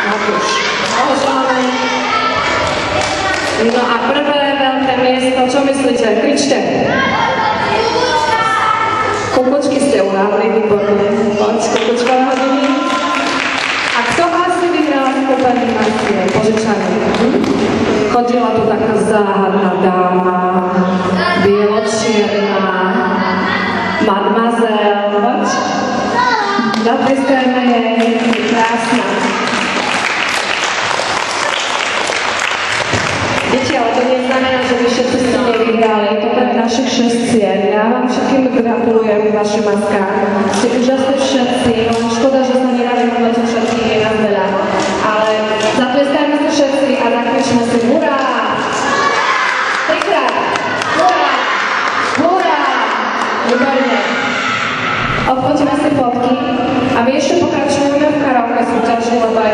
Matúš. Blahoželáme. No a prvé veľké miesto, čo myslíte? Kričte. Kukučky ste uhádli, výborne. Poď, kukučkové hodiny. A kto asi vyhral kúpený mastie, požičaný? Chodila tu taká záhadná dáma, bieločierna, mademoiselle, poď. Zatleskajme jej, krásna. Viete, ale to neznamená, že vy všetci ste nevyhrali. To je našich 6 cien. Ja vám všetkým gratulujem k vašim maskám. Ste úžasní všetci, len škoda, že sa neradím vlečiť všetky, je nás veľa. Ale zatleskajme si všetci a zakričme si hurá! Trikrát! Hurá! Hurá! Výborne. Odfoťme si fotky a my ešte pokračujeme v karaoke súťaži, lebo aj